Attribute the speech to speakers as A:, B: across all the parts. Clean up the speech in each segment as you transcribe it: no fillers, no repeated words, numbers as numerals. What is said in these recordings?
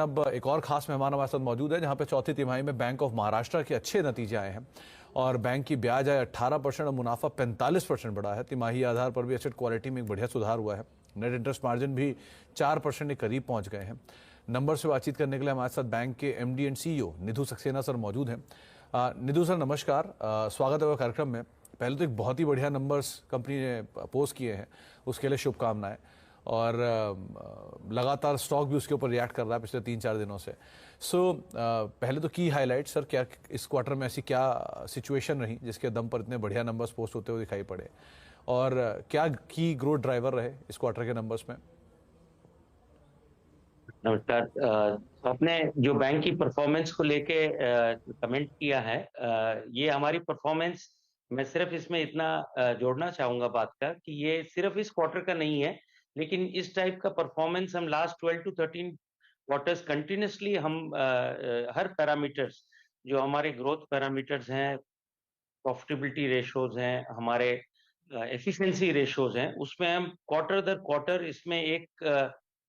A: अब एक और खास मेहमान हमारे साथ मौजूद है, जहां पे चौथी तिमाही में बैंक ऑफ महाराष्ट्र के अच्छे नतीजे आए हैं और बैंक की ब्याज आय 18% और मुनाफा 45% बढ़ा है। तिमाही आधार पर भी एसेट क्वालिटी में एक बढ़िया सुधार हुआ है। नेट इंटरेस्ट मार्जिन भी 4% के करीब पहुंच गए हैं। नंबर से बातचीत करने के लिए हमारे साथ बैंक के MD and CEO Nidhu Saxena sir मौजूद हैं। निधु सर नमस्कार, स्वागत है कार्यक्रम में। पहले तो एक बहुत ही बढ़िया नंबर्स कंपनी ने पोस्ट किए हैं, उसके लिए शुभकामनाएं। और लगातार स्टॉक भी उसके ऊपर रिएक्ट कर रहा है पिछले 3-4 दिनों से। पहले तो की हाईलाइट सर, क्या इस क्वार्टर में ऐसी क्या सिचुएशन रही जिसके दम पर इतने बढ़िया नंबर्स पोस्ट होते हुए दिखाई पड़े, और क्या की ग्रोथ ड्राइवर रहे इस क्वार्टर के नंबर्स में?
B: नमस्कार। आपने जो बैंक की परफॉर्मेंस को लेके कमेंट किया है, ये हमारी परफॉर्मेंस, मैं सिर्फ इसमें इतना जोड़ना चाहूंगा बात का कि ये सिर्फ इस क्वार्टर का नहीं है, लेकिन इस टाइप का परफॉर्मेंस हम लास्ट 12 to 13 क्वार्टर्स कंटिन्यूसली हम हर पैरामीटर्स, जो हमारे ग्रोथ पैरामीटर्स हैं, प्रॉफिटेबिलिटी रेशोज हैं, हमारे एफिशिएंसी रेशोज हैं, उसमें हम क्वार्टर दर क्वार्टर इसमें एक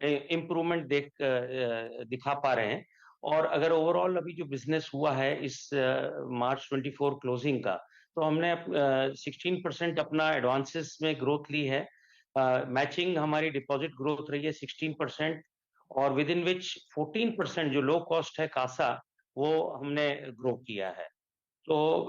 B: इम्प्रूवमेंट दिखा पा रहे हैं। और अगर ओवरऑल अभी जो बिजनेस हुआ है इस मार्च 24 क्लोजिंग का, तो हमने 16% अपना एडवांसेस में ग्रोथ ली है। मैचिंग हमारी डिपॉजिट ग्रोथ रही है 16%, और विद इन विच 14% जो लो कॉस्ट है कासा, वो हमने ग्रो किया है। तो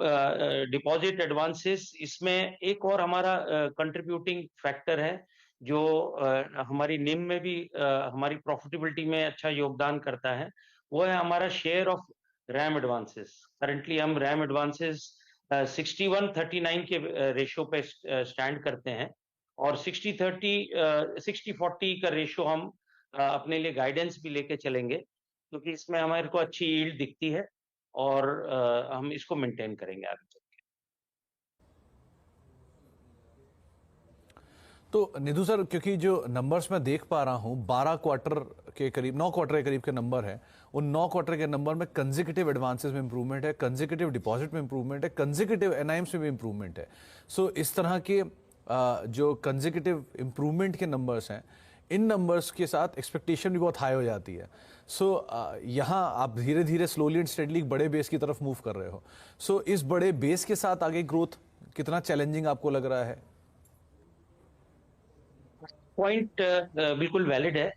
B: डिपॉजिट एडवांसेस इसमें एक और हमारा कंट्रीब्यूटिंग फैक्टर है, जो हमारी निम में भी हमारी प्रॉफिटेबिलिटी में अच्छा योगदान करता है। वो है हमारा share of RAM advances. Currently हम रैम एडवांसेस 61-39 के रेशो पे स्टैंड करते हैं, और 60-40 का रेशो हम अपने लिए गाइडेंस भी लेके चलेंगे, क्योंकि इसमें हमारे को अच्छी यील्ड दिखती है, और हम इसको मेंटेन करेंगे आगे चल के।
A: तो निधु सर, क्योंकि जो नंबर्स मैं देख पा रहा हूं 12 क्वार्टर के करीब, 9 क्वार्टर के करीब के नंबर हैं, उन 9 क्वार्टर के नंबर में कंसेक्यूटिव एडवांसेस में इंप्रूवमेंट है, कंसेक्यूटिव डिपॉजिट में इंप्रूवमेंट है, कंसेक्यूटिव एनआईएम्स में भी इंप्रूवमेंट है। इस तरह के जो कंसेक्यूटिव इंप्रूवमेंट के नंबर्स हैं, इन नंबर्स के साथ एक्सपेक्टेशन भी बहुत हाई हो जाती है। यहाँ आप धीरे धीरे स्लोली एंड स्टेडली बड़े बेस की तरफ मूव कर रहे हो। इस बड़े बेस के साथ आगे ग्रोथ कितना चैलेंजिंग आपको लग रहा है?
B: पॉइंट बिल्कुल वैलिड है।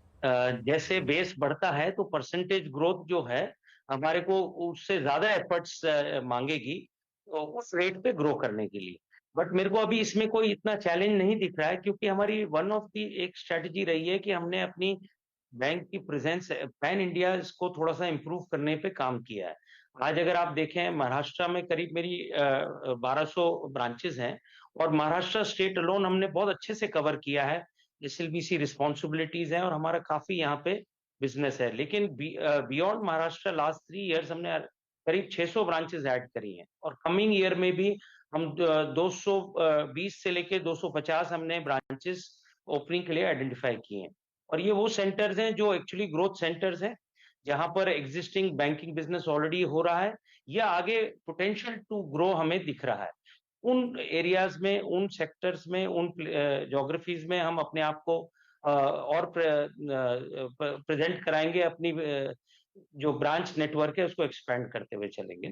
B: जैसे बेस बढ़ता है तो परसेंटेज ग्रोथ जो है हमारे को उससे ज्यादा एफर्ट्स मांगेगी, तो उस रेट पे ग्रो करने के लिए। बट मेरे को अभी इसमें कोई इतना चैलेंज नहीं दिख रहा है, क्योंकि हमारी वन ऑफ दी एक स्ट्रेटजी रही है कि हमने अपनी बैंक की प्रेजेंस पैन इंडिया इसको थोड़ा सा इम्प्रूव करने पे काम किया है। आज अगर आप देखें, महाराष्ट्र में करीब मेरी 1200 ब्रांचेस हैं, और महाराष्ट्र स्टेट अलोन हमने बहुत अच्छे से कवर किया है। SLBC रिस्पॉन्सिबिलिटीज हैं, और हमारा काफी यहाँ पे बिजनेस है। लेकिन बियॉन्ड महाराष्ट्र लास्ट 3 इयर्स हमने करीब 600 ब्रांचेस ऐड करी हैं, और कमिंग ईयर में भी हम 220 से लेके 250 हमने ब्रांचेस ओपनिंग के लिए आइडेंटिफाई किए हैं। और ये वो सेंटर्स हैं जो एक्चुअली ग्रोथ सेंटर्स हैं, जहां पर एग्जिस्टिंग बैंकिंग बिजनेस ऑलरेडी हो रहा है, या आगे पोटेंशियल टू ग्रो हमें दिख रहा है। उन एरियाज में, उन सेक्टर्स में, उन ज्योग्राफीज में हम अपने आप को और प्रेजेंट कराएंगे, अपनी जो ब्रांच नेटवर्क है उसको एक्सपेंड करते हुए चलेंगे।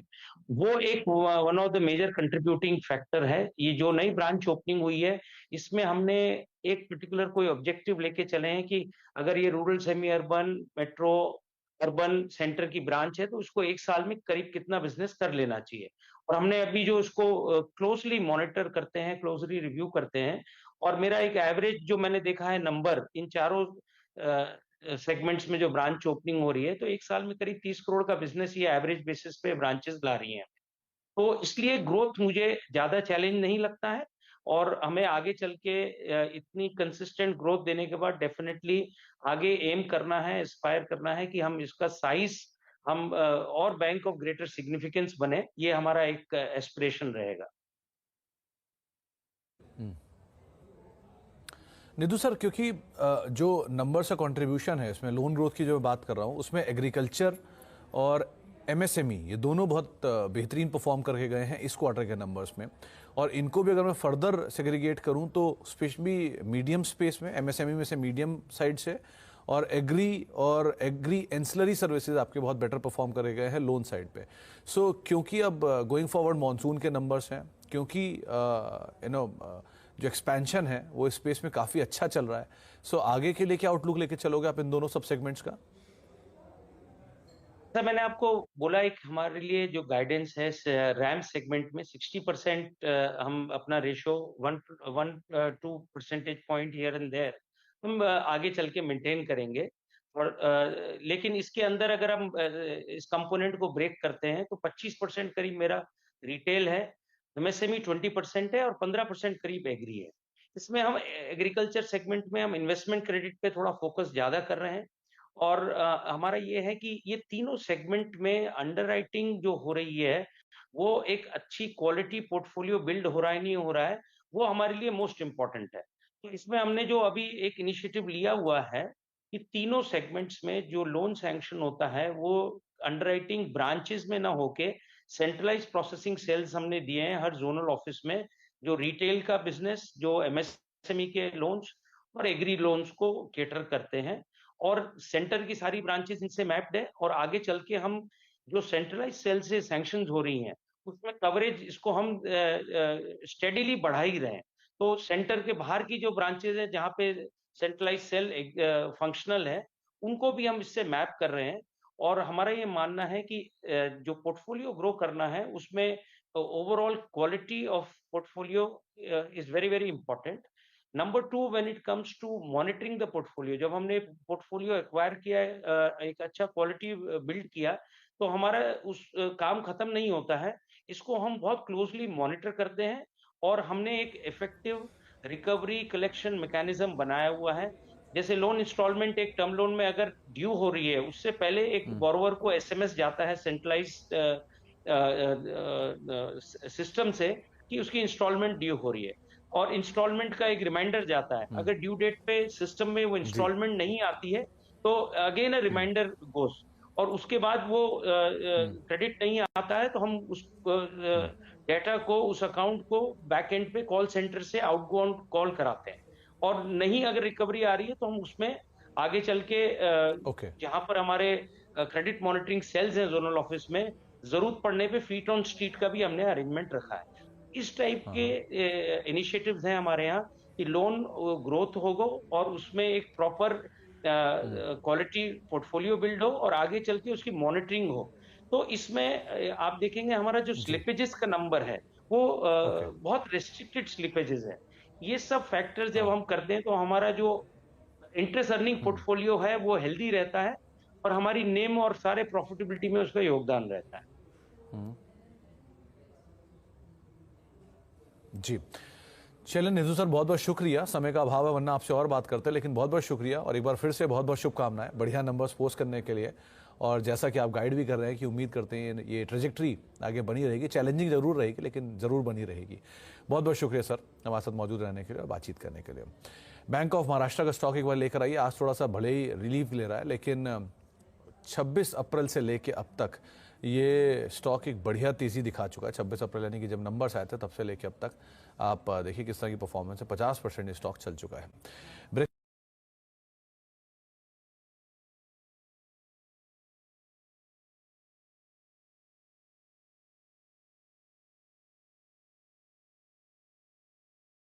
B: वो एक one of the major contributing factor है। ये जो नई ब्रांच ओपनिंग हुई है, इसमें हमने एक पर्टिकुलर कोई ऑब्जेक्टिव लेके चले हैं कि अगर ये rural, semi urban, metro, urban centre की ब्रांच है, तो उसको 1 साल में करीब कितना बिजनेस कर लेना चाहिए। और हमने अभी जो इसको क्लोजली मॉनिटर करते हैं, क्लोजली रिव्यू करते हैं, और मेरा एक एवरेज जो मैंने देखा है नंबर, इन चारों सेगमेंट्स में जो ब्रांच ओपनिंग हो रही है, तो 1 साल में करीब 30 करोड़ का बिजनेस ये एवरेज बेसिस पे ब्रांचेस ला रही हैं। तो इसलिए ग्रोथ मुझे ज्यादा चैलेंज नहीं लगता है, और हमें आगे चल के इतनी कंसिस्टेंट ग्रोथ देने के बाद डेफिनेटली आगे एम करना है, एस्पायर करना है कि हम इसका साइज, हम और बैंक ऑफ ग्रेटर सिग्निफिकेंस बने। ये हमारा एक एस्पिरेशन रहेगा।
A: निधु सर, क्योंकि जो नंबर्स का कंट्रीब्यूशन है इसमें, लोन ग्रोथ की जो बात कर रहा हूँ, उसमें एग्रीकल्चर और MSME ये दोनों बहुत बेहतरीन परफॉर्म करके गए हैं इस क्वार्टर के नंबर्स में। और इनको भी अगर मैं फर्दर सेग्रीगेट करूं तो स्पेशली मीडियम स्पेस में, MSME में से मीडियम साइड से, और एग्री एंसिलरी सर्विसेज आपके बहुत बेटर परफॉर्म करे गए हैं लोन साइड पे। सो क्योंकि अब गोइंग फॉरवर्ड मॉनसून के नंबर्स हैं, क्योंकि जो एक्सपेंशन है वो इस स्पेस में काफ़ी अच्छा चल रहा है, सो आगे के लिए क्या आउटलुक लेके चलोगे आप इन दोनों सब सेगमेंट्स का?
B: सर, मैंने आपको बोला एक हमारे लिए जो गाइडेंस है रैम सेगमेंट में 60% हम अपना ratio 1-2 percentage point here and there हम आगे चल के मेंटेन करेंगे। और लेकिन इसके अंदर अगर हम इस कंपोनेंट को ब्रेक करते हैं तो 25% करीब मेरा रिटेल है, एमएसएमई 20% है और 15% करीब एग्री है। इसमें हम एग्रीकल्चर सेगमेंट में हम इन्वेस्टमेंट क्रेडिट पे थोड़ा फोकस ज्यादा कर रहे हैं। और हमारा ये है कि ये तीनों सेगमेंट में अंडरराइटिंग जो हो रही है, वो एक अच्छी क्वालिटी पोर्टफोलियो बिल्ड हो रहा है, नहीं हो रहा है, वो हमारे लिए मोस्ट इम्पोर्टेंट है। तो इसमें हमने जो अभी एक इनिशिएटिव लिया हुआ है कि तीनों सेगमेंट्स में जो लोन सैंक्शन होता है, वो अंडरराइटिंग ब्रांचेस में ना होके सेंट्रलाइज्ड प्रोसेसिंग सेल्स हमने दिए हैं हर जोनल ऑफिस में, जो रिटेल का बिजनेस, जो एमएसएमई के लोन्स और एग्री लोन्स को केटर करते हैं। और सेंटर की सारी ब्रांचेस इनसे मैप्ड है और आगे चल के हम जो सेंट्रलाइज सेल से सैंक्शंस हो रही हैं उसमें कवरेज इसको हम स्टेडीली बढ़ा ही रहे हैं। तो सेंटर के बाहर की जो ब्रांचेस है जहाँ पे सेंट्रलाइज सेल फंक्शनल है, उनको भी हम इससे मैप कर रहे हैं। और हमारा ये मानना है कि जो पोर्टफोलियो ग्रो करना है उसमें overall quality of portfolio is very very important. Number two, when it comes to monitoring the portfolio, जब हमने पोर्टफोलियो एक्वायर किया है, एक अच्छा क्वालिटी बिल्ड किया, तो हमारा उस काम खत्म नहीं होता है, इसको हम बहुत क्लोजली मॉनिटर करते हैं। और हमने एक इफेक्टिव रिकवरी कलेक्शन मैकेनिज्म बनाया हुआ है। जैसे लोन इंस्टॉलमेंट, एक टर्म लोन में अगर ड्यू हो रही है, उससे पहले एक बोरोवर को एसएमएस जाता है सेंट्रलाइज सिस्टम से कि उसकी इंस्टॉलमेंट ड्यू हो रही है, और इंस्टॉलमेंट का एक रिमाइंडर जाता है। अगर ड्यू डेट पे सिस्टम में वो
A: जी।
B: इंस्टॉलमेंट नहीं आती है तो अगेन अ रिमाइंडर गोस, और उसके बाद वो क्रेडिट नहीं आता है तो हम उस डेटा को, उस अकाउंट को बैक एंड पे कॉल सेंटर से आउटगोइंग कॉल कराते हैं। और नहीं अगर रिकवरी आ रही है तो हम उसमें आगे चल के
A: ओके।
B: जहां पर हमारे क्रेडिट मॉनिटरिंग सेल्स हैं जोनल ऑफिस में, जरूरत पड़ने पे फीट ऑन स्ट्रीट का भी हमने अरेंजमेंट रखा है। इस टाइप के इनिशिएटिव्स हैं हमारे यहाँ कि लोन ग्रोथ होगा और उसमें एक प्रॉपर क्वालिटी पोर्टफोलियो बिल्ड हो और आगे चल के उसकी मॉनिटरिंग हो। तो इसमें आप देखेंगे हमारा जो
A: जी।
B: स्लिपेजेस का नंबर है वो
A: ओके।
B: बहुत रिस्ट्रिक्टेड स्लिपेजेस है। ये सब फैक्टर्स जब
A: हाँ।
B: हम करते हैं तो हमारा जो इंटरेस्ट अर्निंग पोर्टफोलियो है वो हेल्दी रहता है और हमारी नेम और सारे प्रॉफिटेबिलिटी में उसका योगदान रहता है।
A: जी। चलिए निधु सर, बहुत बहुत शुक्रिया, समय का अभाव है वरना आपसे और बात करते हैं, लेकिन बहुत बहुत शुक्रिया और एक बार फिर से बहुत बहुत शुभकामनाएं बढ़िया नंबर्स पोस्ट करने के लिए। और जैसा कि आप गाइड भी कर रहे हैं कि उम्मीद करते हैं ये ट्रेजेक्ट्री आगे बनी रहेगी, चैलेंजिंग जरूर रहेगी लेकिन ज़रूर बनी रहेगी। बहुत बहुत शुक्रिया सर हमारे साथ मौजूद रहने के लिए और बातचीत करने के लिए। बैंक ऑफ महाराष्ट्र का स्टॉक एक बार लेकर आइए। आज थोड़ा सा भले ही रिलीफ ले रहा है, लेकिन 26 अप्रैल से लेके अब तक ये स्टॉक एक बढ़िया तेज़ी दिखा चुका है। 26 अप्रैल यानी कि जब नंबर्स आए थे तब से लेके अब तक आप देखिए किस तरह की परफॉर्मेंस है, 50% स्टॉक चल चुका है।